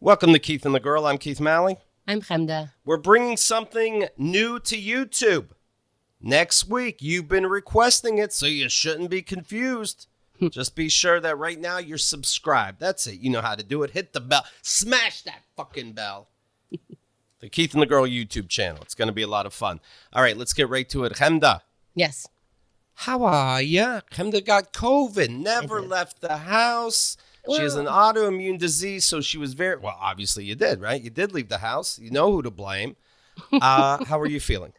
Welcome to Keith and the Girl. I'm Keith Malley. I'm Chemda. We're bringing something new to YouTube. Next week, you've been requesting it, so you shouldn't be confused. Just be sure that right now you're subscribed. That's it. You know how to do it. Hit the bell. Smash that fucking bell. The Keith and the Girl YouTube channel. It's going to be a lot of fun. All right, let's get right to it. Chemda. Yes. How are ya? Chemda got COVID. Never left the house. She has an autoimmune disease, so she was very... Well, obviously you did, right? You did leave the house. You know who to blame. How are you feeling?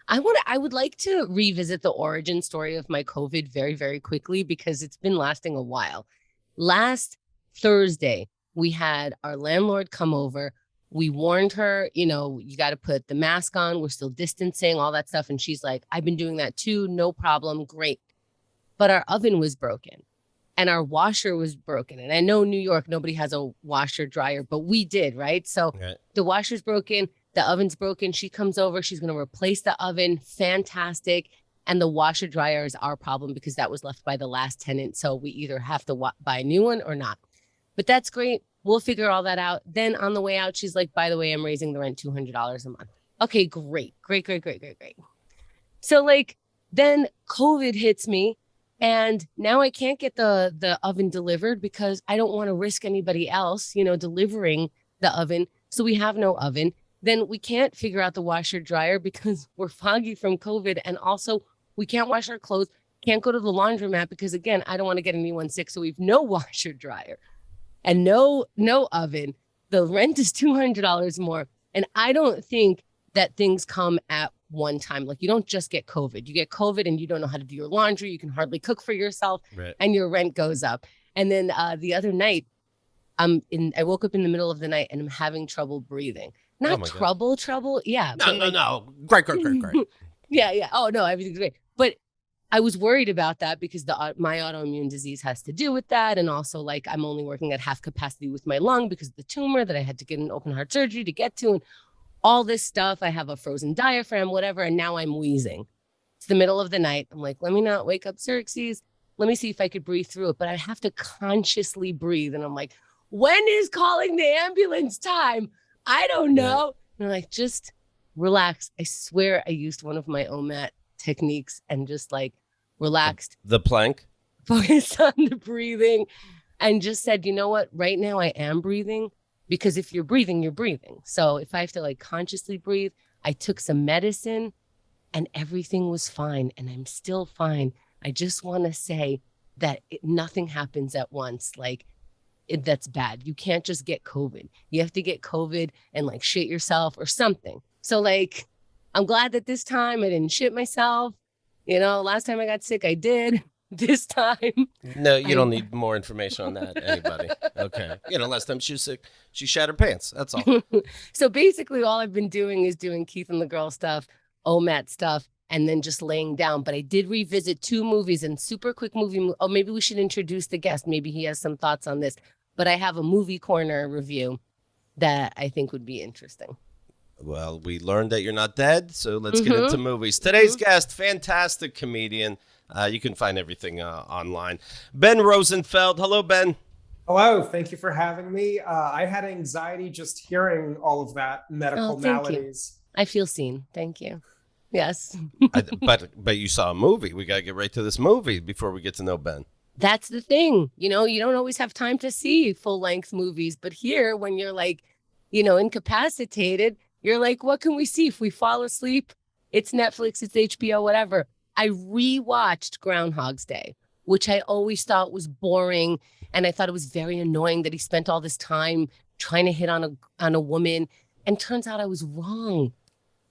I would like to revisit the origin story of my COVID very, very quickly because it's been lasting a while. Last Thursday, we had our landlord come over. We warned her, you got to put the mask on. We're still distancing, all that stuff. And she's like, I've been doing that too. No problem. Great. But our oven was broken. And our washer was broken. And I know New York, nobody has a washer dryer, but we did, right? So The washer's broken, the oven's broken. She comes over, she's going to replace the oven. Fantastic. And the washer dryer is our problem because that was left by the last tenant. So we either have to buy a new one or not. But that's great. We'll figure all that out. Then on the way out, she's like, by the way, I'm raising the rent $200 a month. Okay, great. So then COVID hits me. And now I can't get the oven delivered because I don't want to risk anybody else, delivering the oven. So we have no oven. Then we can't figure out the washer dryer because we're foggy from COVID. And also we can't wash our clothes, can't go to the laundromat because, again, I don't want to get anyone sick. So we've no washer dryer and no oven. The rent is $200 more. And I don't think that things come at one time. Like, you don't just get COVID. You get COVID and you don't know how to do your laundry. You can hardly cook for yourself, and your rent goes up. And then the other night, I woke up in the middle of the night and I'm having trouble breathing. Not trouble. Yeah. No. Great. Yeah. Oh, no, everything's great. But I was worried about that because my autoimmune disease has to do with that. And also, I'm only working at half capacity with my lung because of the tumor that I had to get an open heart surgery to get to. And all this stuff. I have a frozen diaphragm, whatever. And now I'm wheezing. It's the middle of the night. I'm like, let me not wake up Xerxes. Let me see if I could breathe through it. But I have to consciously breathe. And I'm like, when is calling the ambulance time? I don't know. And I'm like, just relax. I swear I used one of my OMAT techniques and just relaxed. The plank? Focused on the breathing and just said, you know what? Right now I am breathing. Because if you're breathing, you're breathing. So if I have to consciously breathe, I took some medicine and everything was fine. And I'm still fine. I just want to say that nothing happens at once. That's bad. You can't just get COVID. You have to get COVID and shit yourself or something. So I'm glad that this time I didn't shit myself. Last time I got sick, I did. This time. No, you don't need more information on that, anybody. Okay. Last time she was sick, she shat her pants. That's all. So basically all I've been doing is doing Keith and the Girl stuff, OMAT stuff, and then just laying down. But I did revisit 2 movies and super quick movie. Oh, maybe we should introduce the guest. Maybe he has some thoughts on this. But I have a movie corner review that I think would be interesting. Well, we learned that you're not dead, so let's get into movies. Today's guest, fantastic comedian. You can find everything online. Ben Rosenfeld. Hello, Ben. Hello. Thank you for having me. I had anxiety just hearing all of that medical maladies. I feel seen. Thank you. Yes. But you saw a movie. We got to get right to this movie before we get to know Ben. That's the thing. You don't always have time to see full-length movies. But here, when you're incapacitated, you're like, what can we see? If we fall asleep, it's Netflix, it's HBO, whatever. I rewatched Groundhog's Day, which I always thought was boring. And I thought it was very annoying that he spent all this time trying to hit on a woman. And turns out I was wrong.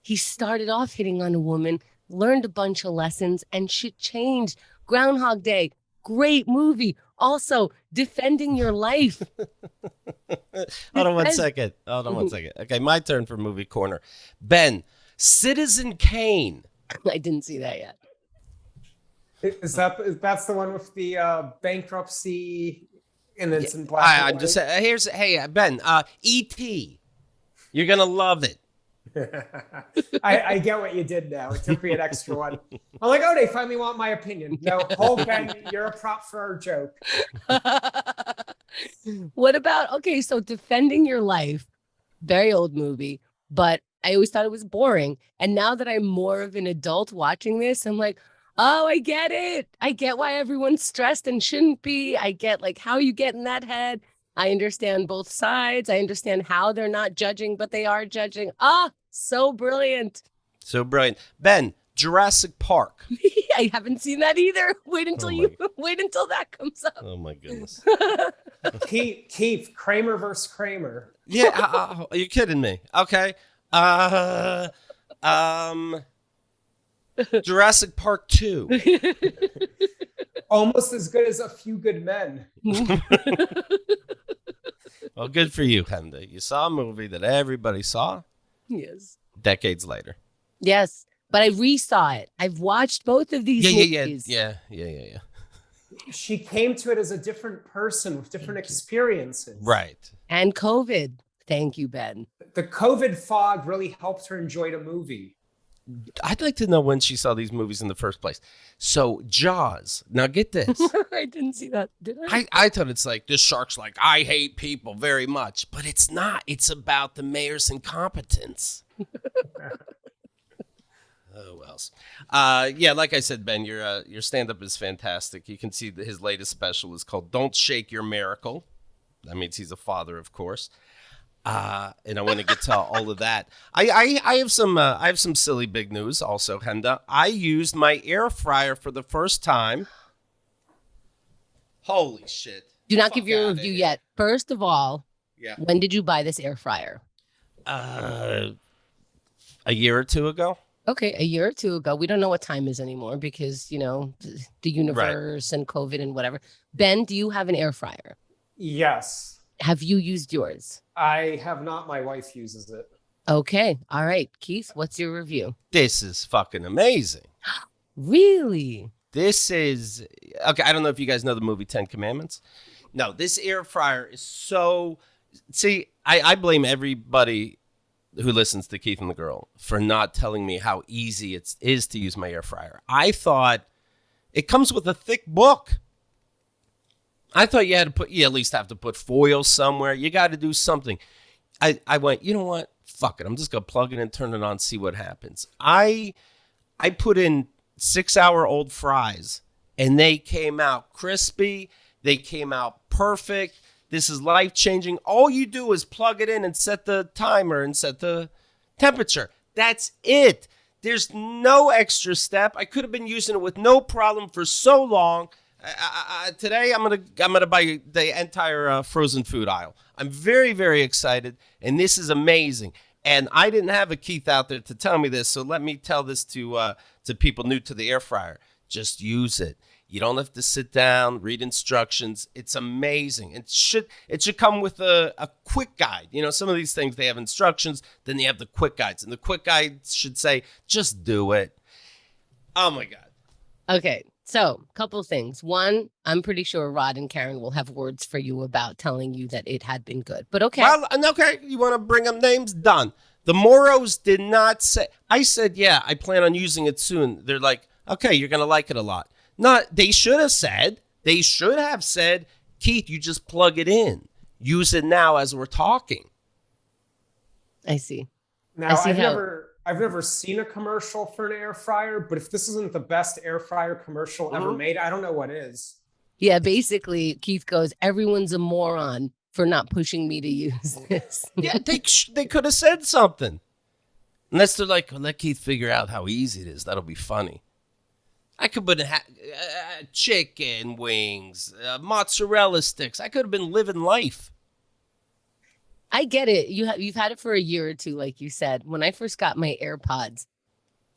He started off hitting on a woman, learned a bunch of lessons, and shit changed. Groundhog Day, great movie. Also, defending your life. Hold on one second. Okay, my turn for movie corner. Ben, Citizen Kane. I didn't see that yet. That's the one with the bankruptcy and it's in black and I'm just saying, Ben, E.T. You're gonna love it. I get what you did now. It took me an extra one. I'm like, oh, they finally want my opinion. No, hold Ben, you're a prop for our joke. What about, okay, so Defending Your Life, very old movie, but I always thought it was boring. And now that I'm more of an adult watching this, I'm like, oh, I get it. I get why everyone's stressed and shouldn't be. I get like how you get in that head. I understand both sides. I understand how they're not judging, but they are judging. Ah, so brilliant. So brilliant. Ben, Jurassic Park. I haven't seen that either. Wait until wait until that comes up. Oh my goodness. Keith, Kramer versus Kramer. Yeah, are you kidding me? Okay. Jurassic Park 2. Almost as good as A Few Good Men. Well, good for you, Chemda. You saw a movie that everybody saw. Yes. Decades later. Yes, but I resaw it. I've watched both of these movies. Yeah. She came to it as a different person with different experiences. Right. And COVID. Thank you, Ben. The COVID fog really helped her enjoy the movie. I'd like to know when she saw these movies in the first place. So Jaws. Now get this. I didn't see that, did I? I thought it's like this shark's like, I hate people very much. But it's not. It's about the mayor's incompetence. Oh, what else? Yeah, like I said, Ben, your stand-up is fantastic. You can see that his latest special is called Don't Shake Your Miracle. That means he's a father, of course. And I want to get to all of that. I have some silly big news also, Chemda. I used my air fryer for the first time. Holy shit. Do not give your review yet. First of all, yeah. When did you buy this air fryer? A year or two ago. Okay, a year or two ago. We don't know what time is anymore because, you know, the universe and COVID and whatever. Ben, do you have an air fryer? Yes. Have you used yours? I have not. My wife uses it. Okay. All right. Keith, what's your review? This is fucking amazing. Really? This is okay. I don't know if you guys know the movie 10 Commandments. No, this air fryer is so. See, I blame everybody who listens to Keith and the Girl for not telling me how easy it is to use my air fryer. I thought it comes with a thick book. I thought you at least have to put foil somewhere. You got to do something. I went, you know what? Fuck it. I'm just going to plug it in, turn it on, see what happens. I put in 6-hour-old fries, and they came out crispy. They came out perfect. This is life-changing. All you do is plug it in and set the timer and set the temperature. That's it. There's no extra step. I could have been using it with no problem for so long. Today, I'm gonna buy the entire frozen food aisle. I'm very, very excited, and this is amazing. And I didn't have a Keith out there to tell me this, so let me tell this to people new to the air fryer. Just use it. You don't have to sit down, read instructions. It's amazing. It should come with a quick guide. You know, some of these things, they have instructions, then they have the quick guides. And the quick guides should say, just do it. Oh, my God. Okay, so a couple things. One, I'm pretty sure Rod and Karen will have words for you about telling you that it had been good. But okay. Well, okay, you want to bring up names? Done. The Moros did not say. I said, yeah, I plan on using it soon. They're like, okay, you're going to like it a lot. They should have said, Keith, you just plug it in. Use it now as we're talking. I see. Now, I've never seen a commercial for an air fryer, but if this isn't the best air fryer commercial ever made, I don't know what is. Yeah, basically, Keith goes, everyone's a moron for not pushing me to use this. Yeah, they could have said something. Unless they're like, well, let Keith figure out how easy it is. That'll be funny. I could put chicken wings, mozzarella sticks. I could have been living life. I get it. You've had it for a year or two, like you said. When I first got my AirPods,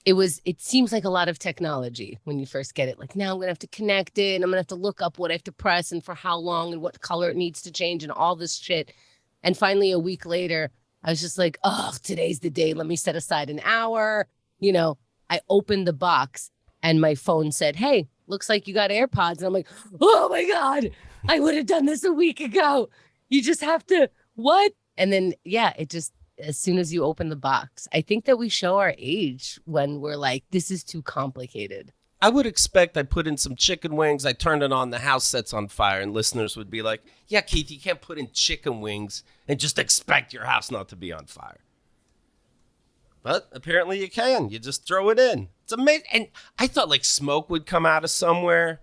it seems like a lot of technology when you first get it. Like, now I'm going to have to connect it, and I'm going to have to look up what I have to press and for how long and what color it needs to change and all this shit. And finally, a week later, I was just like, oh, today's the day. Let me set aside an hour. You know, I opened the box and my phone said, hey, looks like you got AirPods. And I'm like, oh my God, I would have done this a week ago. You just have to, what? And then, yeah, it just, as soon as you open the box, I think that we show our age when we're like, this is too complicated. I would expect I put in some chicken wings. I turned it on. The house sets on fire. And listeners would be like, yeah, Keith, you can't put in chicken wings and just expect your house not to be on fire. But apparently you can. You just throw it in. It's amazing. And I thought like smoke would come out of somewhere.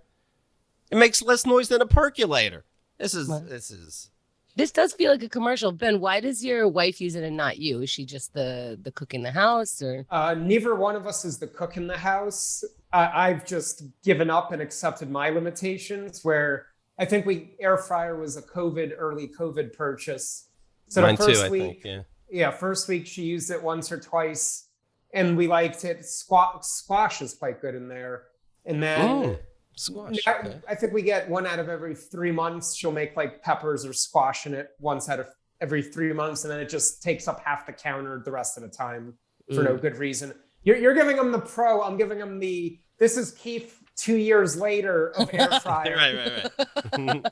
It makes less noise than a percolator. This does feel like a commercial. Ben, why does your wife use it and not you? Is she just the cook in the house, or? Neither one of us is the cook in the house. I've just given up and accepted my limitations, where I think air fryer was a early COVID purchase. So Mine the first too, week, I think, yeah, first week she used it once or twice, and we liked it. Squash is quite good in there. And then squash. I think we get one out of every 3 months. She'll make like peppers or squash in it once out of every 3 months, and then it just takes up half the counter the rest of the time for no good reason. You're giving them the pro. I'm giving them this is Keith 2 years later of air fryer. right.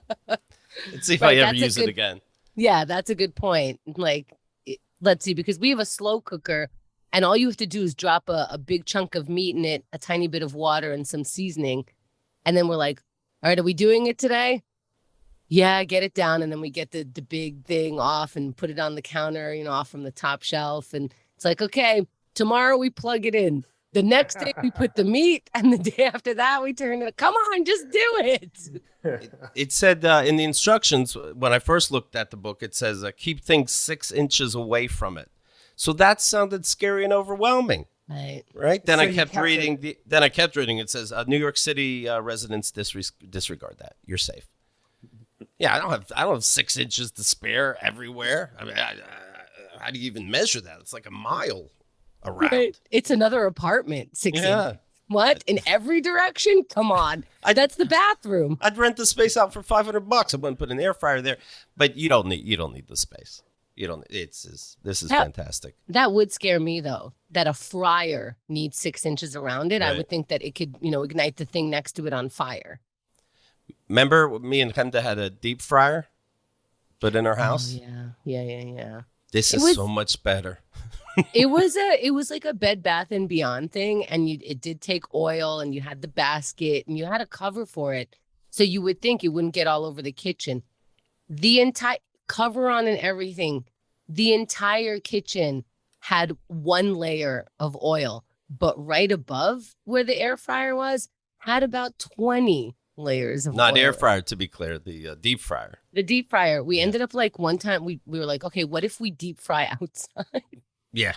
Let's see if I ever use it again. Yeah, that's a good point. Like, let's see, because we have a slow cooker, and all you have to do is drop a big chunk of meat in it, a tiny bit of water, and some seasoning. And then we're like, all right, are we doing it today? Yeah, get it down. And then we get the big thing off and put it on the counter, off from the top shelf. And it's like, okay, tomorrow we plug it in. The next day we put the meat, and the day after that we turn it. Come on, just do it. It said in the instructions, when I first looked at the book, it says keep things 6 inches away from it. So that sounded scary and overwhelming. Right. Then I kept reading. It says New York City residents disregard that. You're safe. Yeah, I don't have 6 inches to spare everywhere. I mean, how do you even measure that? It's like a mile around. Right. It's another apartment. 6 inches. What? In every direction? Come on. That's the bathroom. I'd rent the space out for $500. I wouldn't put an air fryer there, but you don't need the space. You don't. This is fantastic. That would scare me though. That a fryer needs 6 inches around it. Right. I would think that it could, ignite the thing next to it on fire. Remember, me and Chemda had a deep fryer, but in our house. Oh, yeah. This is so much better. It was like a Bed Bath and Beyond thing, and it did take oil, and you had the basket, and you had a cover for it, so you would think it wouldn't get all over the kitchen. The entire cover on and everything, the entire kitchen had one layer of oil, but right above where the air fryer was had about 20 layers of oil. Not air fryer, to be clear, the deep fryer. The deep fryer. We ended up like one time we were like, okay, what if we deep fry outside? Yeah.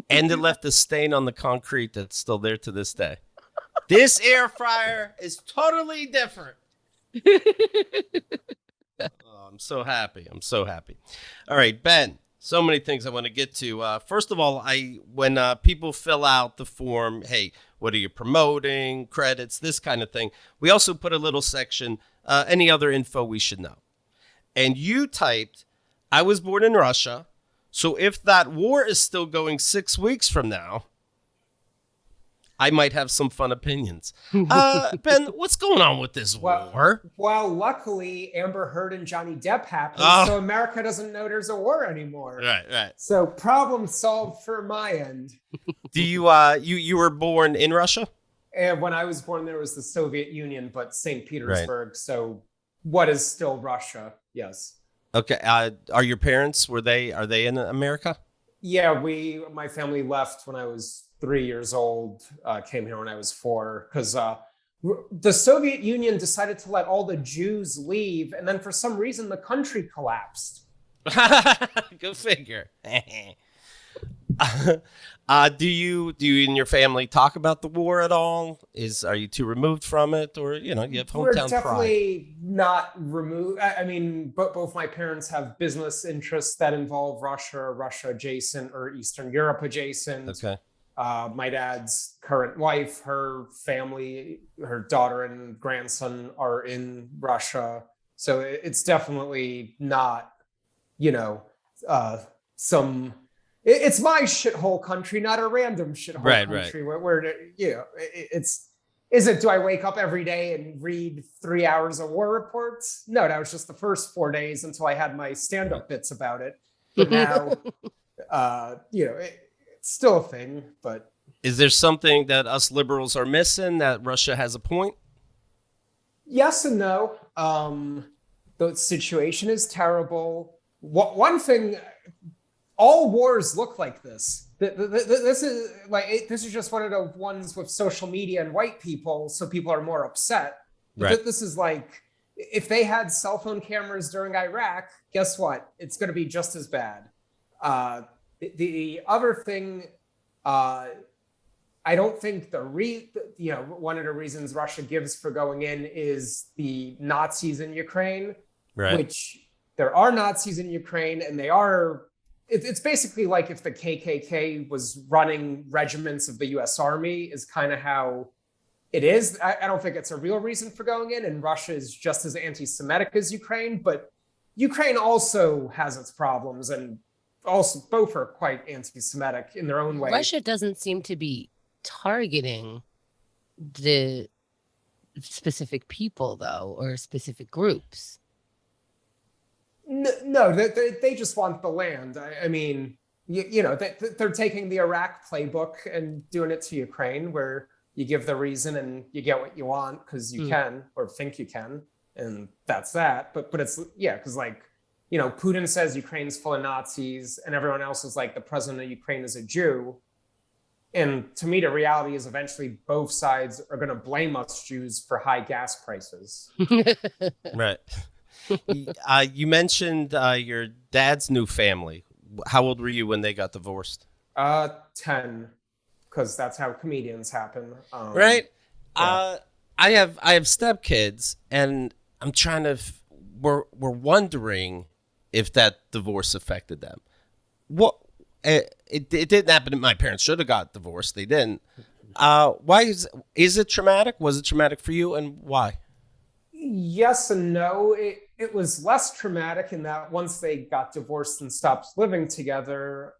And it left a stain on the concrete that's still there to this day. This air fryer is totally different. Oh, I'm so happy. All right, Ben, so many things I want to get to. First of all, when people fill out the form, hey, what are you promoting, credits, this kind of thing, we also put a little section, any other info we should know. And you typed, I was born in Russia, so if that war is still going 6 weeks from now, I might have some fun opinions. Ben, what's going on with this war? Well, luckily, Amber Heard and Johnny Depp happened, so America doesn't know there's a war anymore. Right. So problem solved for my end. Do you you were born in Russia? And when I was born, there was the Soviet Union, but St. Petersburg. Right. So what is still Russia? Yes. Okay. Are your parents, are they in America? Yeah, my family left when I was 3 years old, came here when I was 4, because the Soviet Union decided to let all the Jews leave, and then for some reason the country collapsed. Go figure. Do you and your family talk about the war at all? Are you too removed from it, or you have hometown pride? We're definitely not removed. I mean, both my parents have business interests that involve Russia adjacent, or Eastern Europe adjacent. Okay. My dad's current wife, her family, her daughter and grandson are in Russia. So it's definitely not, it's my shithole country, not a random shithole country. Right. Where do I wake up every day and read 3 hours of war reports? No, that was just the first 4 days until I had my stand-up bits about it. But now, it's still a thing, but Is there something that us liberals are missing that Russia has a point? Yes and no. The situation is terrible. One thing, all wars look like this. This is just one of the ones with social media and white people, so people are more upset. Right. This is like, if they had cell phone cameras during Iraq, guess what? It's going to be just as bad. The other thing, I don't think one of the reasons Russia gives for going in is the Nazis in Ukraine, Right. which there are Nazis in Ukraine, and it's basically like if the KKK was running regiments of the US Army, is kind of how it is. I don't think it's a real reason for going in, and Russia is just as anti-Semitic as Ukraine, but Ukraine also has its problems, and also both are quite anti-Semitic in their own way. Russia doesn't seem to be targeting the specific people, though, or specific groups. No, they just want the land. I mean, they're taking the Iraq playbook and doing it to Ukraine, where you give the reason and you get what you want because you can or think you can, and that's that. But it's because Putin says Ukraine's full of Nazis, and everyone else is like, the president of Ukraine is a Jew. And to me, the reality is eventually both sides are going to blame us Jews for high gas prices. Right. You mentioned your dad's new family. How old were you when they got divorced? 10, because that's how comedians happen. Right. Yeah. I have stepkids, and I'm trying to. We're wondering if that divorce affected them. What? It didn't happen. My parents should have got divorced. They didn't. Why is it traumatic? Was it traumatic for you, and why? Yes and no. It was less traumatic in that once they got divorced and stopped living together,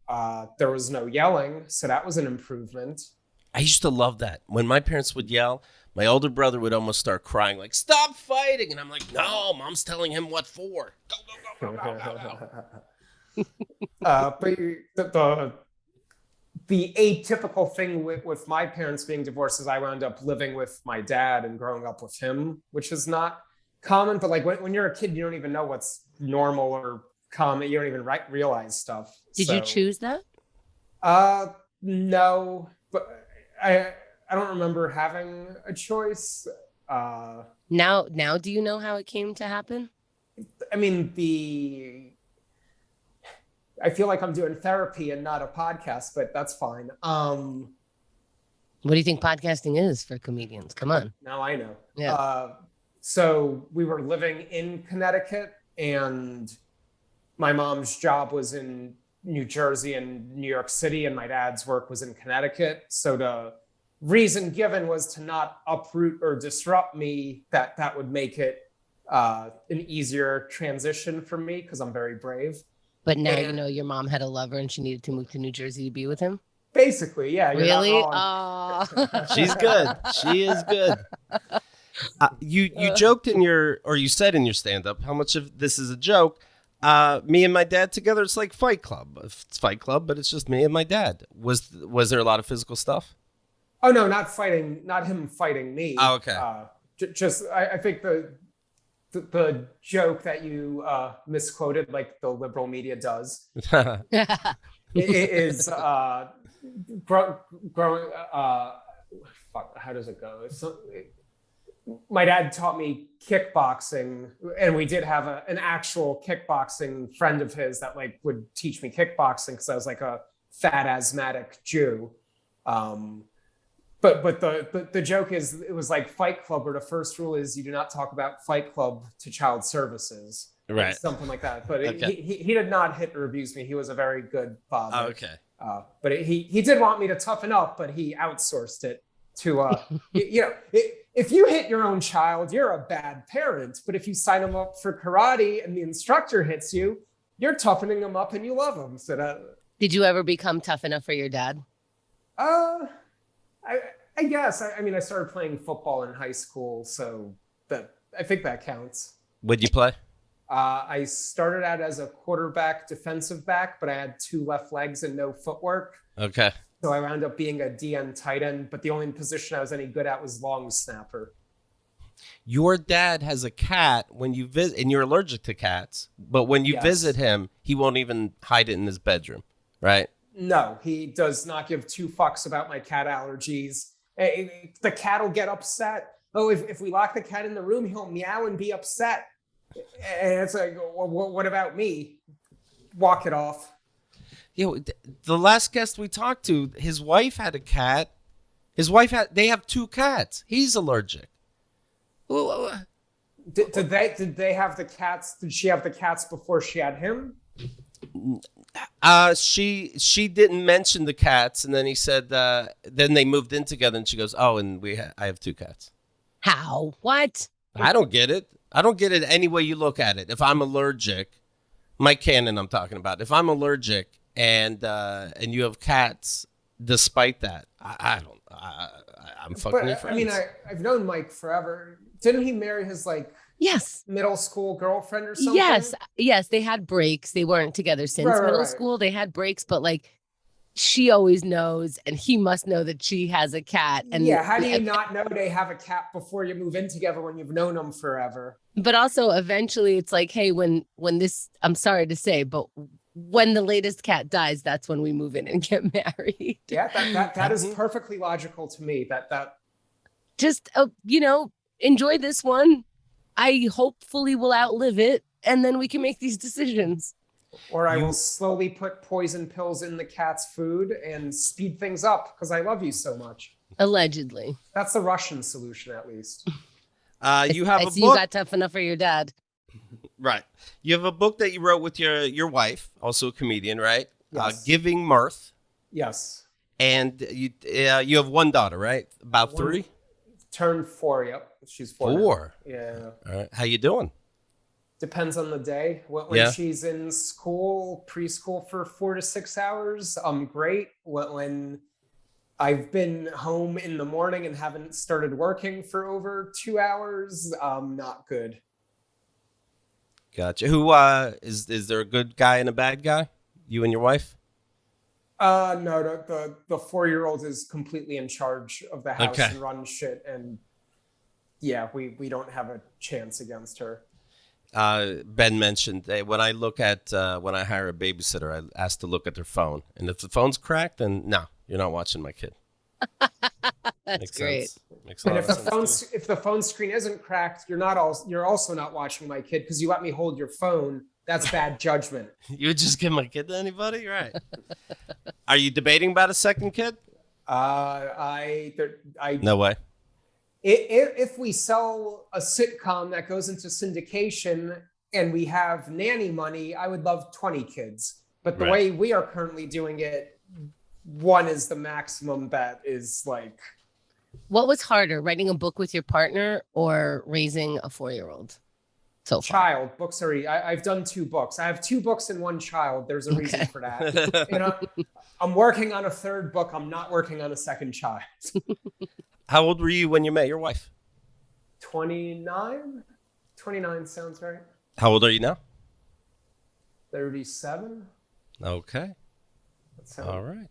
there was no yelling. So that was an improvement. I used to love that. When my parents would yell, my older brother would almost start crying, like, stop fighting. And I'm like, no, mom's telling him what for. Go, go, go, go, go, go, go. But the atypical thing with my parents being divorced is I wound up living with my dad and growing up with him, which is not common. But like when you're a kid, you don't even know what's normal or common. You don't even realize stuff. Did you choose that? No, but I don't remember having a choice. Now do you know how it came to happen? I mean, I feel like I'm doing therapy and not a podcast, but that's fine. What do you think podcasting is for comedians? Come on. Now I know. Yeah. So we were living in Connecticut, and my mom's job was in New Jersey and New York City, and my dad's work was in Connecticut. So the reason given was to not uproot or disrupt me, that would make it an easier transition for me because I'm very brave. But now you know your mom had a lover and she needed to move to New Jersey to be with him? Basically, yeah. Really? Oh. She's good. She is good. You joked you said in your stand-up how much of this is a joke. Me and my dad together, it's like Fight Club. It's Fight Club, but it's just me and my dad. Was there a lot of physical stuff? Oh, no, not him fighting me. Oh, okay. I think the joke that you misquoted, like the liberal media does, is growing. How does it go? My dad taught me kickboxing, and we did have an actual kickboxing friend of his that like would teach me kickboxing because I was like a fat asthmatic Jew. But the joke is, it was like Fight Club, where the first rule is you do not talk about Fight Club to child services. Right. Something like that. But Okay. he did not hit or abuse me. He was a very good father. Oh, okay. But he did want me to toughen up, but he outsourced it to, if you hit your own child, you're a bad parent. But if you sign them up for karate and the instructor hits you, you're toughening them up and you love them. So Did you ever become tough enough for your dad? I guess. I mean, I started playing football in high school, so I think that counts. What'd you play? I started out as a quarterback, defensive back, but I had 2 left legs and no footwork. Okay. So I wound up being a DN tight end, but the only position I was any good at was long snapper. Your dad has a cat when you visit, and you're allergic to cats, but when you visit him, he won't even hide it in his bedroom, right? No, he does not give two fucks about my cat allergies. The cat will get upset. Oh, if we lock the cat in the room, he'll meow and be upset. And it's like, well, what about me? Walk it off. The last guest we talked to, his wife had a cat. They have 2 cats. He's allergic. Did they have the cats? Did she have the cats before she had him? She didn't mention the cats, and then he said. Then they moved in together, and she goes, "Oh, and I have 2 cats." How? What? I don't get it. I don't get it any way you look at it. If I'm allergic, Mike Cannon, I'm talking about. If I'm allergic and you have cats, despite that, I'm fucking your friends. I mean, I've known Mike forever. Didn't he marry his middle school girlfriend or something? Yes. They had breaks. They weren't together since middle school. They had breaks, but she always knows, and he must know that she has a cat. And how do you not know they have a cat before you move in together when you've known them forever? But also, eventually, it's like, hey, when this, I'm sorry to say, but when the latest cat dies, that's when we move in and get married. Yeah, that is perfectly logical to me. That just enjoy this one. I hopefully will outlive it, and then we can make these decisions. Or I will slowly put poison pills in the cat's food and speed things up because I love you so much. Allegedly. That's the Russian solution, at least. You have a book. You got tough enough for your dad. Right. You have a book that you wrote with your wife, also a comedian, right? Yes. Giving Mirth. Yes. And you have 1 daughter, right? About 3? Turned 4, yep. She's 4. 4? Yeah. All right. How you doing? Depends on the day. When she's in school, preschool for 4 to 6 hours, I'm great. When I've been home in the morning and haven't started working for over 2 hours, I'm not good. Gotcha. Who is there a good guy and a bad guy? You and your wife? No, the 4-year-old is completely in charge of the house and runs shit, and we don't have a chance against her. Ben mentioned that when I look at when I hire a babysitter, I ask to look at their phone, and if the phone's cracked, then no, you're not watching my kid. That's Makes great. Sense. Makes And if the phone screen isn't cracked, you're also not watching my kid because you let me hold your phone. That's bad judgment. You would just give my kid to anybody, right? Are you debating about a second kid? No way. If we sell a sitcom that goes into syndication and we have nanny money, I would love 20 kids. But the way we are currently doing it, 1 is the maximum bet is like. What was harder, writing a book with your partner or raising a 4-year-old? So far? Child books are. I've done 2 books. I have 2 books and 1 child. There's a reason for that. I'm working on a 3rd book. I'm not working on a 2nd child. How old were you when you met your wife? 29. 29 sounds right. How old are you now? 37. Okay. All right.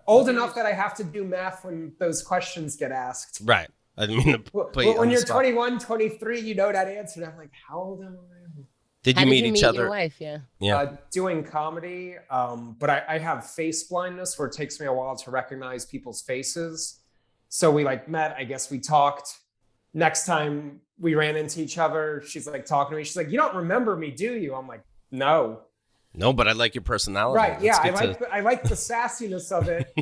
Old enough that I have to do math when those questions get asked. Right. I didn't mean to put you on when the you're spot. 21, 23, you know that answer. And I'm like, how old am I? Did How you did meet you each meet other? your wife? Yeah. Doing comedy, but I have face blindness where it takes me a while to recognize people's faces. So we met, I guess we talked. Next time we ran into each other, she's talking to me. She's like, you don't remember me, do you? I'm like, no. No, but I like your personality. Right. Yeah. I like the sassiness of it.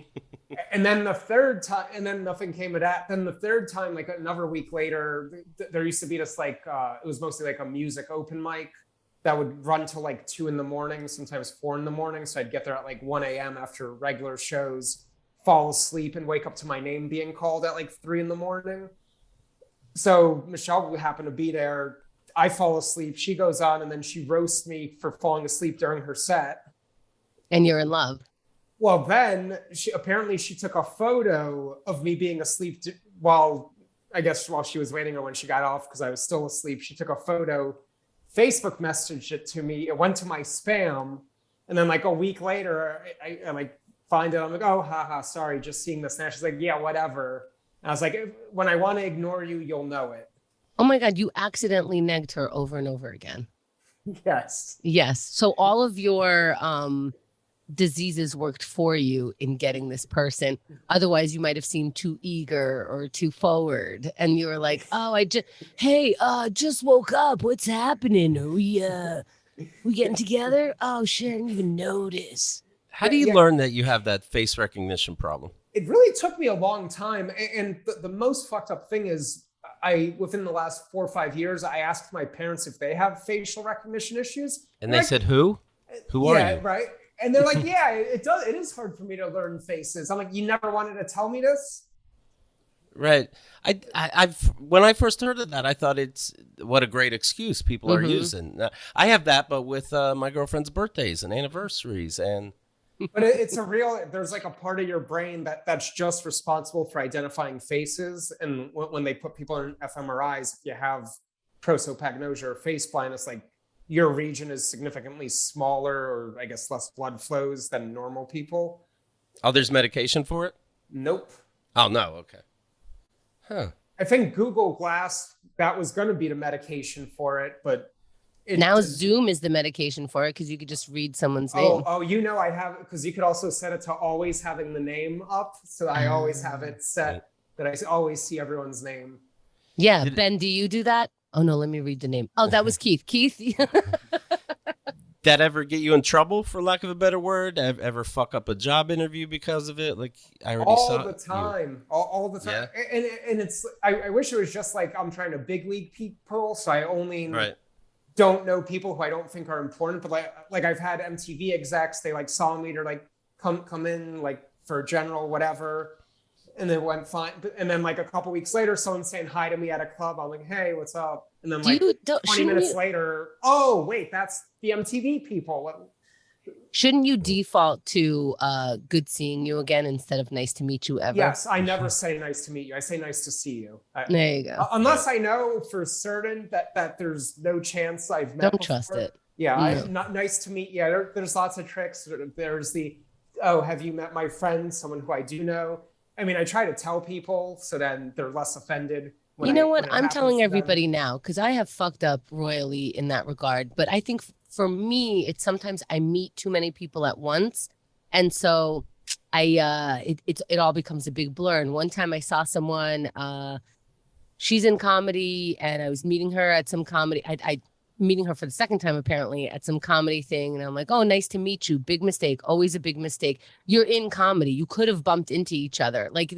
And then the 3rd time, and then nothing came of that. Then the 3rd time, another week later, there used to be this it was mostly a music open mic that would run till 2 a.m, sometimes 4 a.m. So I'd get there at 1 a.m. after regular shows, fall asleep and wake up to my name being called at 3 a.m. So Michelle would happen to be there. I fall asleep. She goes on and then she roasts me for falling asleep during her set. And you're in love. Well, then she took a photo of me being asleep while she was waiting or when she got off because I was still asleep. She took a photo, Facebook messaged it to me. It went to my spam. And then a week later, I find it. I'm like, oh, haha, sorry, just seeing this now. She's like, yeah, whatever. And I was like, when I want to ignore you, you'll know it. Oh my God, you accidentally negged her over and over again. Yes. Yes. So all of your diseases worked for you in getting this person. Otherwise, you might have seemed too eager or too forward. And you were like, oh, just woke up. What's happening? Are we getting together? Oh, shit, I didn't even notice. How do you learn that you have that face recognition problem? It really took me a long time. And the most fucked up thing is within the last 4 or 5 years, I asked my parents if they have facial recognition issues. And they said, who? Who are you? Yeah, right. And they're like, yeah, it does. It is hard for me to learn faces. I'm like, you never wanted to tell me this? Right. I've when I first heard of that, I thought what a great excuse people are using. I have that, but with my girlfriend's birthdays and anniversaries and. But there's like a part of your brain that's just responsible for identifying faces. And when they put people in fMRIs, if you have prosopagnosia or face blindness, like your region is significantly smaller or I guess less blood flows than normal people. Oh, there's medication for it? Nope. Oh, no. Okay. Huh. I think Google Glass, that was going to be the medication for it, but now Zoom is the medication for it because you could just read someone's name. Oh, I have, because you could also set it to always having the name up. So I always have it set that I always see everyone's name. Yeah. Ben, do you do that? Oh, no, let me read the name. Oh, that was Keith. Keith. That ever get you in trouble, for lack of a better word? Ever fuck up a job interview because of it? Like I already saw the time, all the time. Yeah. And it's, I wish it was just like I'm trying to big league people. So I only don't know people who I don't think are important, but like I've had MTV execs, they like saw me, they're like, come in like for general, whatever. And then went fine. And then like a couple weeks later, someone's saying hi to me at a club. I'm like, hey, what's up? And then like 20 minutes later, oh, wait, that's the MTV people. Shouldn't you default to good seeing you again instead of nice to meet you ever? Yes, I never say nice to meet you. I say nice to see you. There you go. Unless I know for certain that there's no chance I've met Don't trust it. Yeah, not nice to meet you. There's lots of tricks. There's have you met my friend, someone who I do know? I mean, I try to tell people so then they're less offended. You know what? I'm telling everybody now because I have fucked up royally in that regard. But I think for me, it's sometimes I meet too many people at once. And so it all becomes a big blur. And one time I saw someone, she's in comedy and I was meeting her at some comedy. I meeting her for the second time, apparently, at some comedy thing. And I'm like, oh, nice to meet you. Big mistake. Always a big mistake. You're in comedy. You could have bumped into each other. Like,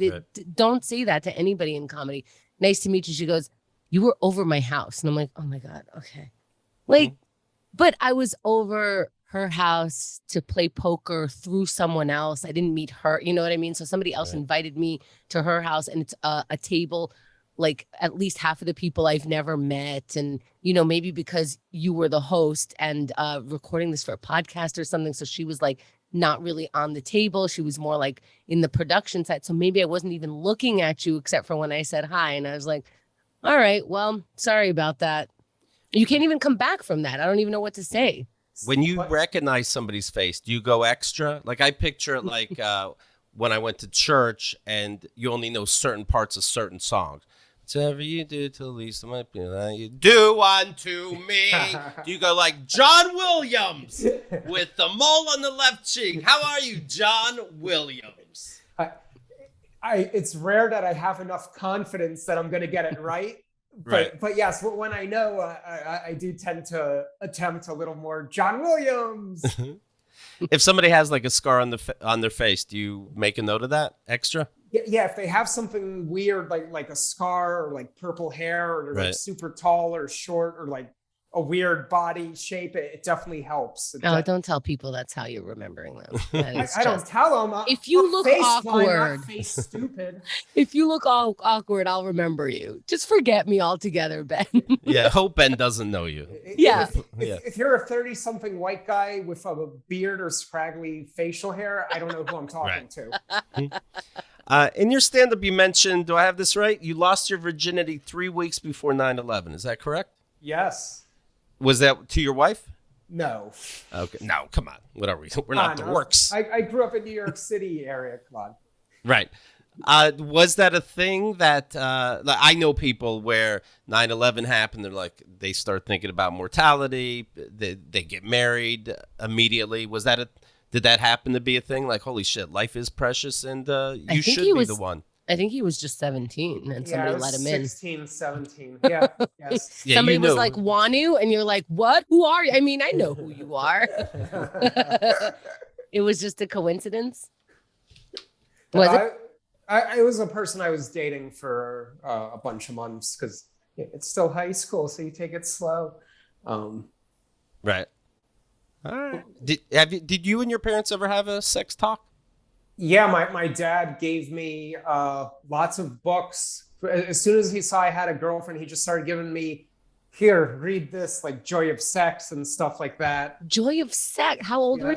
don't say that to anybody in comedy. Nice to meet you. She goes, you were over my house. And I'm like, oh my God. Okay. Like, but I was over her house to play poker through someone else. I didn't meet her. You know what I mean? So somebody else invited me to her house and it's a table, like at least half of the people I've never met. And, you know, maybe because you were the host and recording this for a podcast or something. So she was like, not really on the table. She was more like in the production side. So maybe I wasn't even looking at you except for when I said hi. And I was like, all right, well, sorry about that. You can't even come back from that. I don't even know what to say. When you recognize somebody's face, do you go extra? Like I picture it like when I went to church and you only know certain parts of certain songs. Whatever you do to the least of my people, you do unto me. Do you go like John Williams with the mole on the left cheek? How are you, John Williams? It's rare that I have enough confidence that I'm going to get it right. But yes, when I know, I do tend to attempt a little more John Williams. If somebody has like a scar on their face, do you make a note of that extra? Yeah, if they have something weird like a scar or like purple hair or they're like super tall or short or like a weird body shape, it definitely helps. Don't tell people that's how you're remembering them. I don't tell them. If you look awkward, not face stupid. If you look all awkward, I'll remember you. Just forget me altogether, Ben. Yeah, hope Ben doesn't know you. If you're a 30-something white guy with a beard or scraggly facial hair, I don't know who I'm talking to. In your stand-up, you mentioned, do I have this right? You lost your virginity 3 weeks before 9/11. Is that correct? Yes. Was that to your wife? No. Okay. No, come on. What are we? We're not No. dorks. I grew up in New York City area. Come on. Right. Was that a thing that like I know people where 9/11 happened, they start thinking about mortality, they get married immediately. Did that happen to be a thing? Like, holy shit, life is precious and you should be the one. I think he was just 17 and somebody let him in. 16, 17. Yeah. Yes. Yeah, Somebody you was knew. like, Wanu, and you're like, what? Who are you? I mean, I know who you are. It was just a coincidence. Was it? I was a person I was dating for a bunch of months because it's still high school, so you take it slow. Right. All right. Did you and your parents ever have a sex talk? Yeah, my dad gave me lots of books. As soon as he saw I had a girlfriend, he just started giving me, here, read this, like Joy of Sex and stuff like that. Joy of Sex. How old were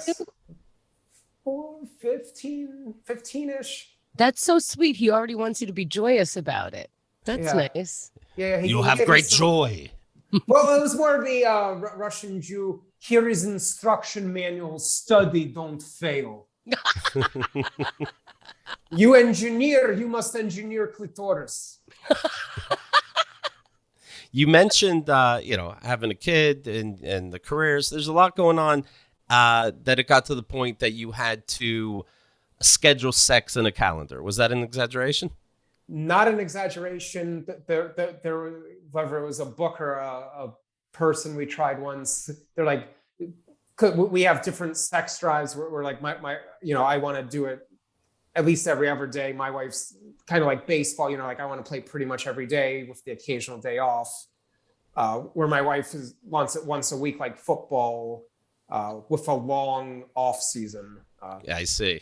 you? 15-ish. That's so sweet. He already wants you to be joyous about it. That's Yeah. nice. Yeah, You'll have great joy. Well, it was more of the Russian Jew. Here is instruction manual. Study, don't fail. You engineer, you must engineer clitoris. You mentioned, having a kid and the careers. There's a lot going on that it got to the point that you had to schedule sex in a calendar. Was that an exaggeration? Not an exaggeration. Whether it was a book or a person we tried once, they're like, we have different sex drives. We're like, I want to do it at least every other day. My wife's kind of like baseball, like I want to play pretty much every day with the occasional day off. Where my wife wants it once a week, like football, with a long off season. Yeah, I see.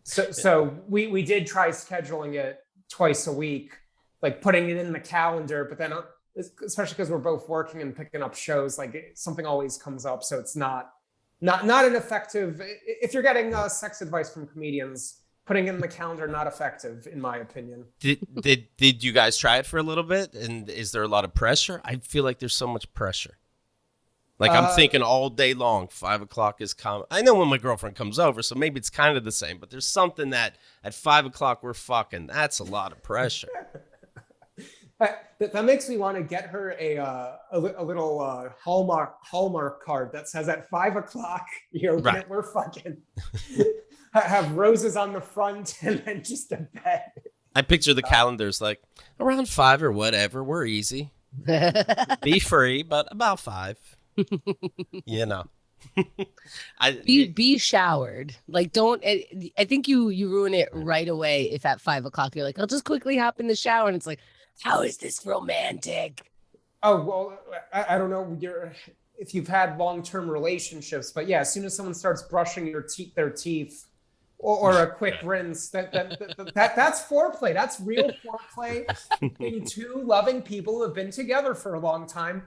So we did try scheduling it twice a week, like putting it in the calendar, but then especially because we're both working and picking up shows, like something always comes up. So it's not an effective, if you're getting sex advice from comedians, putting it in the calendar, not effective, in my opinion. Did you guys try it for a little bit? And is there a lot of pressure? I feel like there's so much pressure. Like I'm thinking all day long, 5 o'clock is coming. I know when my girlfriend comes over, so maybe it's kind of the same, but there's something that at 5 o'clock we're fucking. That's a lot of pressure. That makes me want to get her a little Hallmark card that says at 5 o'clock, you open Right. it, we're fucking. Have roses on the front and then just a bed. I picture the calendars like around 5 or whatever. We're easy. Be free, but about 5. Be showered. Like, don't. I think you ruin it right away if at 5 o'clock you're like, I'll just quickly hop in the shower, and it's like, how is this romantic? Oh, well, I don't know if you've had long-term relationships, but yeah, as soon as someone starts brushing their teeth or a quick rinse, that's foreplay. That's real foreplay between two loving people who have been together for a long time.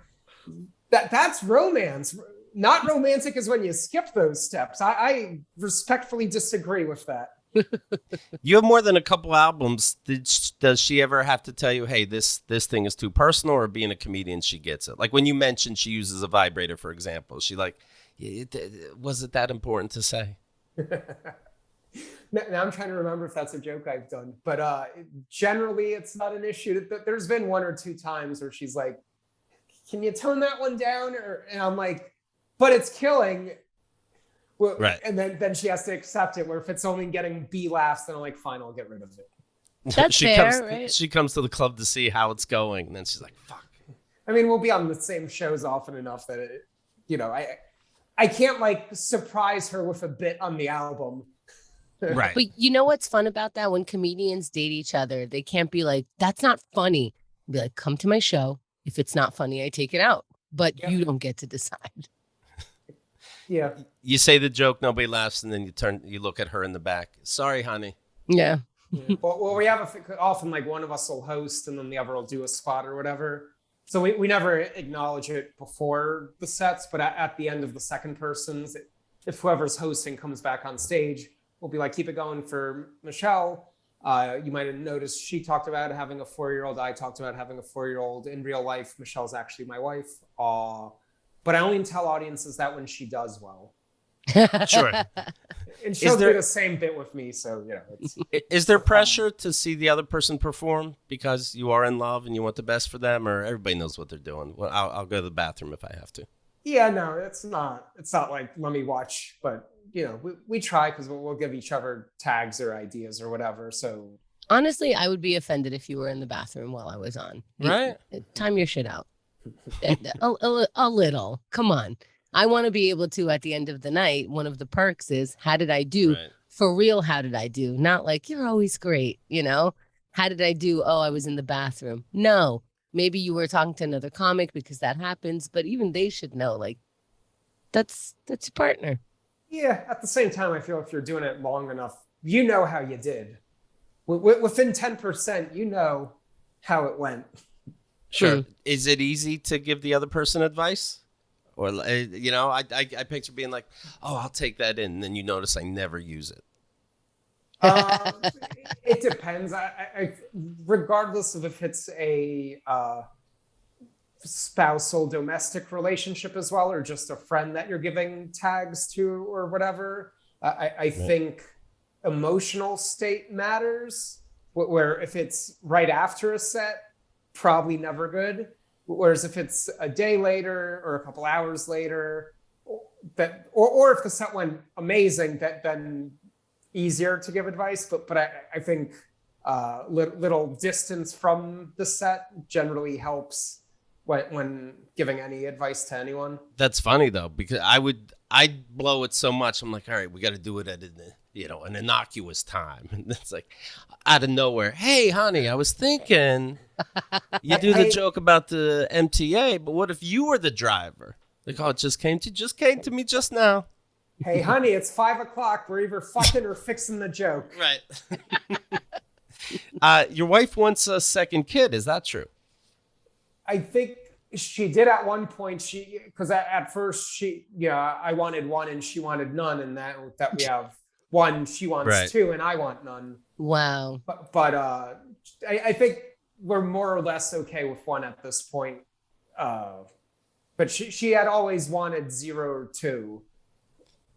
That's romance. Not romantic is when you skip those steps. I respectfully disagree with that. You have more than a couple albums. Does she ever have to tell you, hey, this thing is too personal, or being a comedian, she gets it? Like when you mentioned she uses a vibrator, for example, she like, was it that important to say? Now I'm trying to remember if that's a joke I've done, but generally it's not an issue. There's been 1 or 2 times where she's like, can you tone that one down? And I'm like, but it's killing. Well, right. And then she has to accept it, where if it's only getting B laughs, then I'm like, fine, I'll get rid of it. That's fair, right? She comes to the club to see how it's going, and then she's like, fuck. I mean, we'll be on the same shows often enough that I can't like surprise her with a bit on the album. Right. But you know what's fun about that? When comedians date each other, they can't be like, that's not funny. Be like, come to my show. If it's not funny, I take it out. But you don't get to decide. Yeah. You say the joke, nobody laughs, and then you look at her in the back. Sorry, honey. Yeah. Well, we have often like one of us will host and then the other will do a spot or whatever. So we never acknowledge it before the sets, but at the end of the second person's, if whoever's hosting comes back on stage, we'll be like, keep it going for Michelle. You might have noticed she talked about having a 4-year-old. I talked about having a 4-year-old. In real life, Michelle's actually my wife. but I only tell audiences that when she does well. Sure. And she'll do the same bit with me, so it's is there pressure to see the other person perform because you are in love and you want the best for them, or everybody knows what they're doing? Well, I'll go to the bathroom if I have to. Yeah, no, it's not like let me watch, but we try because we'll give each other tags or ideas or whatever. So honestly, I would be offended if you were in the bathroom while I was on. Right? Time your shit out. a little. Come on. I want to be able to, at the end of the night, one of the perks is, how did I do? Right. For real, how did I do? Not like, you're always great, How did I do? Oh, I was in the bathroom. No. Maybe you were talking to another comic because that happens, but even they should know, like, that's your partner. Yeah, at the same time, I feel if you're doing it long enough, you know how you did. Within 10%, you know how it went. Sure. Is it easy to give the other person advice? Or, I picture being like, oh, I'll take that in. And then you notice I never use it. It depends. I regardless of if it's a spousal domestic relationship as well, or just a friend that you're giving tags to or whatever, I think emotional state matters. Where if it's right after a set, probably never good. Whereas if it's a day later or a couple hours later, or if the set went amazing, then easier to give advice. But I think little distance from the set generally helps when giving any advice to anyone. That's funny though, because I'd blow it so much. I'm like, all right, we got to do it at an innocuous time. And it's like out of nowhere. Hey, honey, I was thinking you do the joke about the MTA, but what if you were the driver? Like, oh, it just came to me just now. Hey, honey, it's 5:00. We're either fucking or fixing the joke. Right. Your wife wants a second kid. Is that true? I think she did at one point. Because at first I wanted one and she wanted none, and that we have one, she wants two, and I want none. Wow. But I think we're more or less okay with one at this point. But she had always wanted 0 or 2.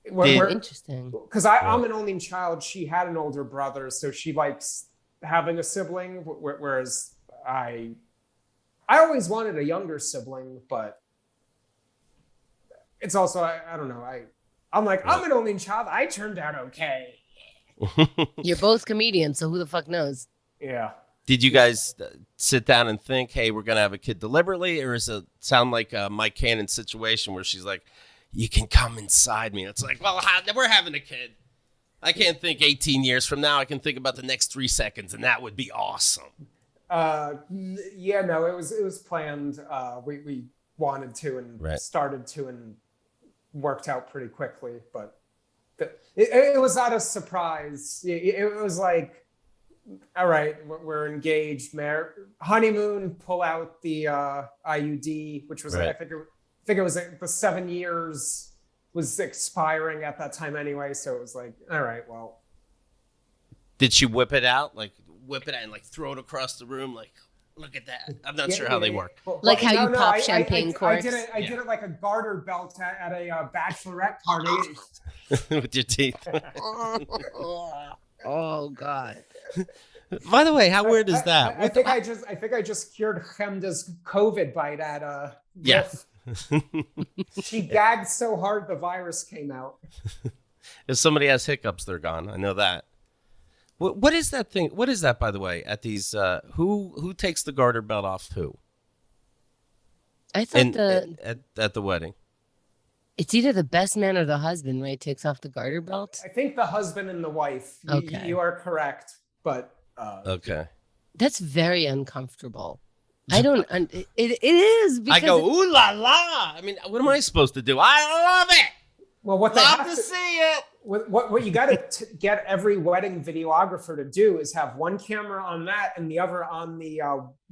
Interesting. Because I'm an only child. She had an older brother, so she likes having a sibling, whereas I always wanted a younger sibling, but it's also I don't know. I'm like, I'm an only child. I turned out okay. You're both comedians, so who the fuck knows? Yeah. Did you guys sit down and think, hey, we're going to have a kid deliberately? Or does it sound like a Mike Cannon situation where she's like, you can come inside me? It's like, well, we're having a kid. I can't think 18 years from now. I can think about the next 3 seconds, and that would be awesome. Yeah, no, it was planned. We wanted to and started to and worked out pretty quickly, but it was not a surprise. It was like, all right, we're engaged, honeymoon, pull out the IUD, which was I think it was like the 7 years was expiring at that time anyway, so it was like, all right, well. Did she whip it out and like throw it across the room, like, look at that? I'm not sure how they work. Like how you pop champagne corks. I did it like a garter belt at a bachelorette party. With your teeth. Oh God. By the way, how weird is that? I think I just cured Chemda's COVID bite at Yes. She gagged so hard the virus came out. If somebody has hiccups, they're gone. I know that. What is that thing? What is that, by the way? At these, who takes the garter belt off? Who? I thought at the wedding. It's either the best man or the husband, right? Takes off the garter belt. I think the husband and the wife. Okay, you are correct, but okay. That's very uncomfortable. I don't. It is. Because I go, ooh la la. I mean, what am I supposed to do? I love it. Well, what they love have to see it. What you got to get every wedding videographer to do is have one camera on that and the other on the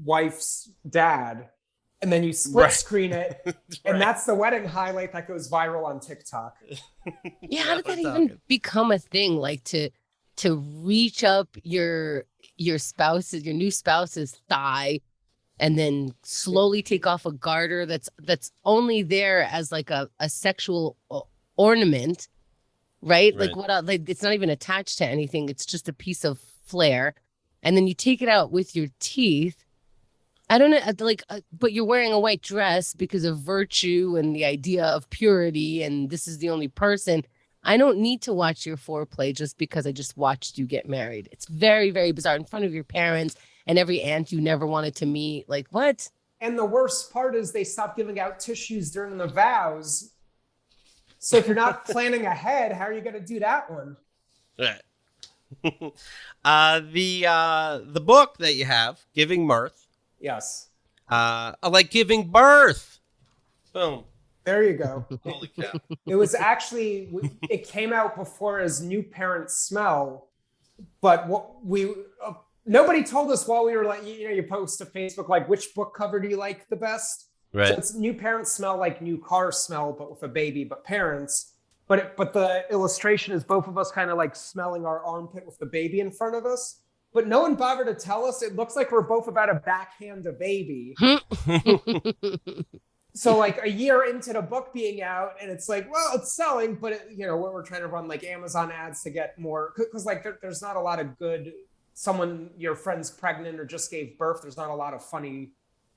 wife's dad, and then you split screen it, and that's the wedding highlight that goes viral on TikTok. Yeah, how did that even become a thing? Like to reach up your new spouse's thigh and then slowly take off a garter that's only there as like a sexual ornament, right? Like what else? Like it's not even attached to anything. It's just a piece of flair. And then you take it out with your teeth. I don't know, but you're wearing a white dress because of virtue and the idea of purity, and this is the only person. I don't need to watch your foreplay just because I just watched you get married. It's very, very bizarre in front of your parents and every aunt you never wanted to meet. Like, what? And the worst part is they stopped giving out tissues during the vows. So if you're not planning ahead, how are you going to do that one? Right. The book that you have, Giving Mirth. Yes. Like giving birth. Boom. There you go. Holy cow. It was actually, it came out before as New Parent Smell, but what nobody told us while we were like, you post to Facebook, like, which book cover do you like the best? Right. So it's New Parent Smell, like new car smell, but with a baby, but parents. But the illustration is both of us kind of like smelling our armpit with the baby in front of us. But no one bothered to tell us. It looks like we're both about to backhand a baby. So like a year into the book being out, and it's like, well, it's selling, but we're trying to run like Amazon ads to get more, because like there's not a lot of good, your friend's pregnant or just gave birth. There's not a lot of funny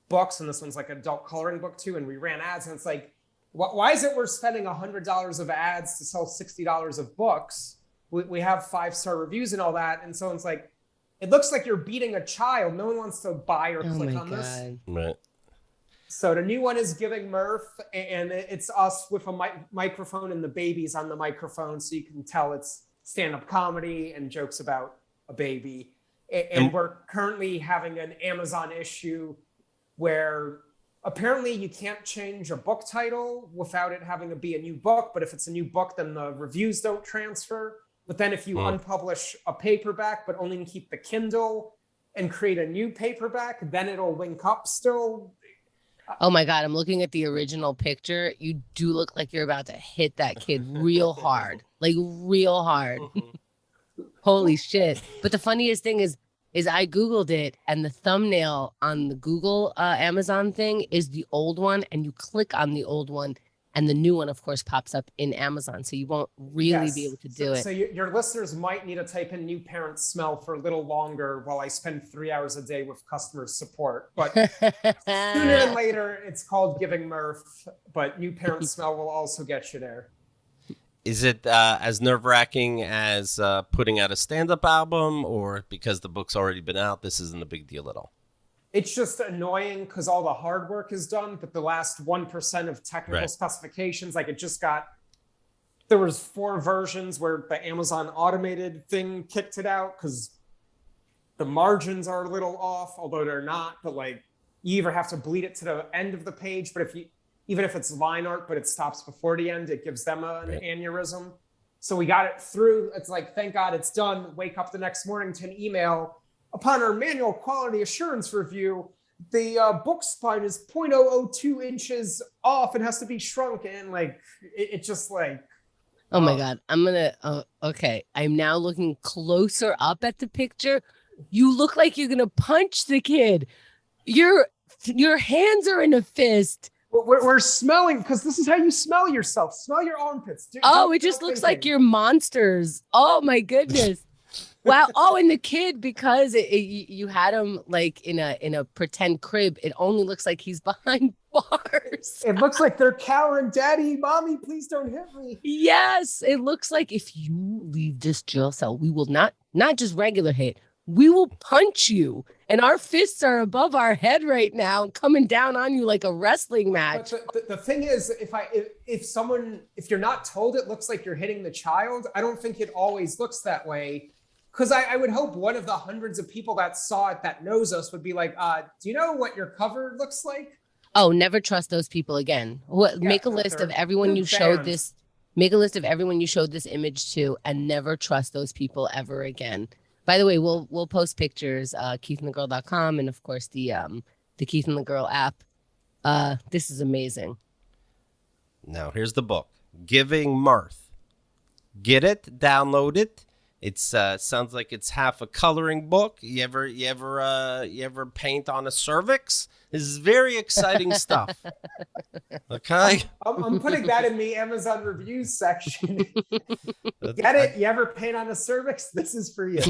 books, and this one's like an adult coloring book too. And we ran ads, and it's like, why is it we're spending $100 of ads to sell $60 of books? We have 5-star reviews and all that, and so it's like, it looks like you're beating a child. No one wants to buy or click on this. Right. So the new one is Giving Mirth, and it's us with a microphone and the baby's on the microphone, so you can tell it's stand-up comedy and jokes about a baby. And we're currently having an Amazon issue where apparently you can't change a book title without it having to be a new book, but if it's a new book, then the reviews don't transfer. But then if you unpublish a paperback, but only keep the Kindle and create a new paperback, then it'll link up still. Oh my God, I'm looking at the original picture. You do look like you're about to hit that kid real hard, like real hard. Holy shit. But the funniest thing is I Googled it, and the thumbnail on the Google Amazon thing is the old one, and you click on the old one, and the new one, of course, pops up in Amazon. So you won't really be able to do it. So your listeners might need to type in New Parent Smell for a little longer while I spend 3 hours a day with customer support. But sooner than later, it's called Giving Mirth, but New Parent Smell will also get you there. Is it as nerve-wracking as putting out a stand-up album, or because the book's already been out, this isn't a big deal at all? It's just annoying because all the hard work is done, but the last 1% of technical specifications, like there was 4 versions where the Amazon automated thing kicked it out because the margins are a little off, although they're not, but like you either have to bleed it to the end of the page, but even if it's line art, but it stops before the end, it gives them an aneurysm. So we got it through. It's like, thank God it's done. Wake up the next morning to an email. Upon our manual quality assurance review, the book spine is 0.002 inches off and has to be shrunk. And like, it just like. Oh my God. Okay. I'm now looking closer up at the picture. You look like you're going to punch the kid. Your hands are in a fist. We're smelling, because this is how you smell yourself. Smell your armpits. It just looks like you're monsters. Oh my goodness. Wow. Oh, and the kid, because you had him like in a pretend crib, it only looks like he's behind bars. It looks like they're cowering. Daddy, mommy, please don't hit me. Yes. It looks like if you leave this jail cell, we will not just regular hit. We will punch you. And our fists are above our head right now, coming down on you like a wrestling match. But the thing is, if you're not told it looks like you're hitting the child, I don't think it always looks that way. Because I would hope one of the hundreds of people that saw it that knows us would be like, do you know what your cover looks like? Oh, never trust those people again. Make a list of everyone you showed this. Make a list of everyone you showed this image to, and never trust those people ever again. By the way, we'll post pictures, keithandthegirl.com, and of course the Keith and the Girl app. This is amazing. Now here's the book, Giving Mirth. Get it, download it, It's sounds like it's half a coloring book. You ever paint on a cervix? This is very exciting stuff. Okay. I'm putting that in the Amazon reviews section. Get it? You ever paint on a cervix? This is for you.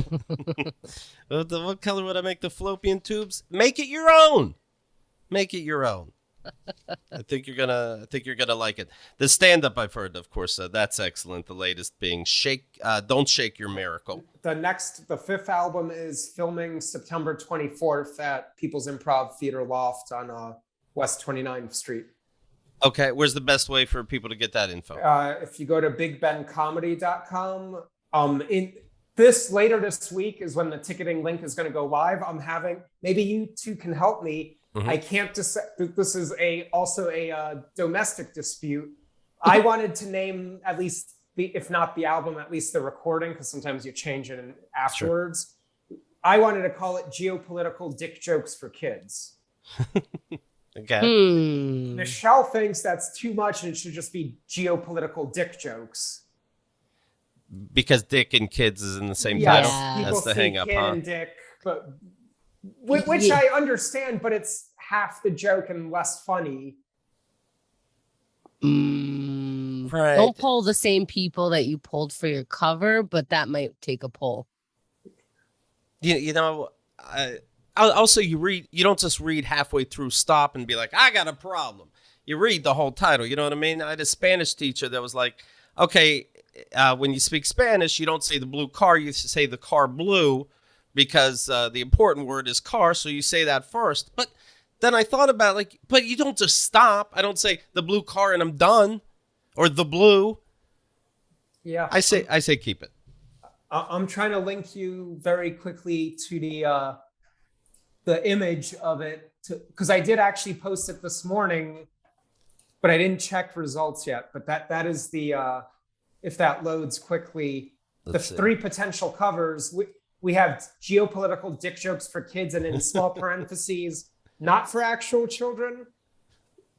What color would I make the fallopian tubes? Make it your own. Make it your own. I think you're gonna like it. The stand-up I've heard, of course, that's excellent. The latest being Don't Shake Your Miracle. The fifth album is filming September 24th at People's Improv Theater Loft on West 29th Street. Okay, where's the best way for people to get that info? If you go to bigbencomedy.com, later this week is when the ticketing link is going to go live. Maybe you two can help me. Mm-hmm. I can't decide. This is also a domestic dispute. I wanted to name at least if not the album, at least the recording, because sometimes you change it afterwards. Sure. I wanted to call it Geopolitical Dick Jokes for Kids. Okay. Michelle thinks that's too much and it should just be Geopolitical Dick Jokes. Because dick and kids is in the same yes, title. That's the hang up, kid and dick, but which I understand, but it's half the joke and less funny. Right. Don't pull the same people that you pulled for your cover, but that might take a pull. You know, also you don't just read halfway through, stop and be like, I got a problem. You read the whole title. You know what I mean? I had a Spanish teacher that was like, okay, when you speak Spanish, you don't say the blue car, you say the car blue, because the important word is car, so you say that first. But then I thought about but you don't just stop. I don't say the blue car and I'm done, or the blue. Yeah, I say keep it. I'm trying to link you very quickly to the image of it, because I did actually post it this morning, but I didn't check results yet. But that is the if that loads quickly, Let's see. 3 potential covers. We have Geopolitical Dick Jokes for Kids, and in small parentheses, not for actual children,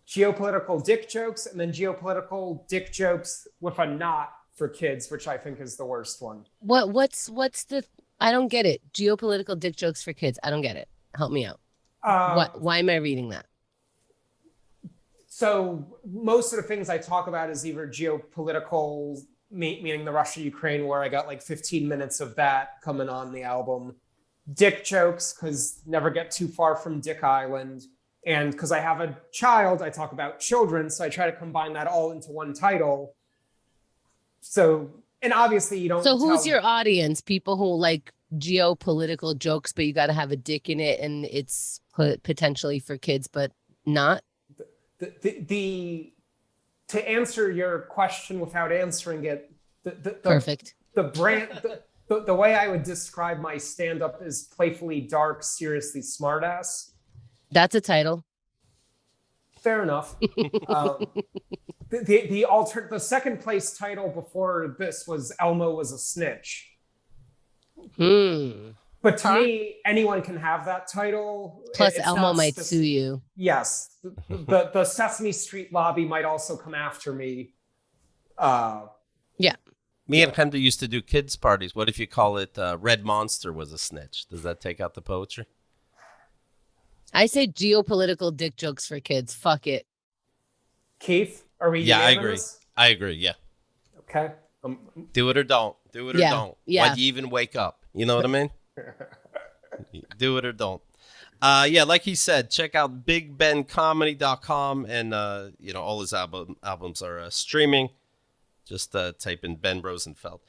Geopolitical Dick Jokes, and then Geopolitical Dick Jokes with a not for kids, which I think is the worst one. What's the, I don't get it. Geopolitical Dick Jokes for Kids. I don't get it. Help me out. Why am I reading that? So most of the things I talk about is either geopolitical, meaning the Russia-Ukraine war. I got 15 minutes of that coming on the album. Dick jokes, because never get too far from Dick Island. And because I have a child, I talk about children. So I try to combine that all into one title. So, and obviously you don't. So who's your audience? People who like geopolitical jokes, but you got to have a dick in it, and it's potentially for kids, but not? To answer your question without answering it, perfect. The brand, the way I would describe my stand-up is playfully dark, seriously smartass. That's a title. Fair enough. The second place title before this was Elmo was a snitch. But to me, anyone can have that title. Plus, Elmo might sue you. Yes. The Sesame Street lobby might also come after me. Yeah. Me and Chemda used to do kids' parties. What if you call it Red Monster was a snitch? Does that take out the poetry? I say geopolitical dick jokes for kids. Fuck it. Keith, are we unanimous? I agree. Yeah. Okay. Do it or don't. Do it or don't. Yeah. Why'd you even wake up? You know what I mean? Do it or don't. Yeah, like he said, check out bigbencomedy.com, and all his albums are streaming. Just type in Ben Rosenfeld.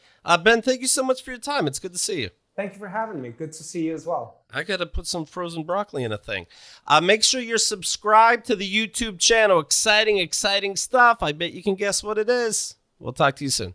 Ben, thank you so much for your time. It's good to see you. Thank you for having me. Good to see you as well. I got to put some frozen broccoli in a thing. Make sure you're subscribed to the YouTube channel. Exciting stuff. I bet you can guess what it is. We'll talk to you soon.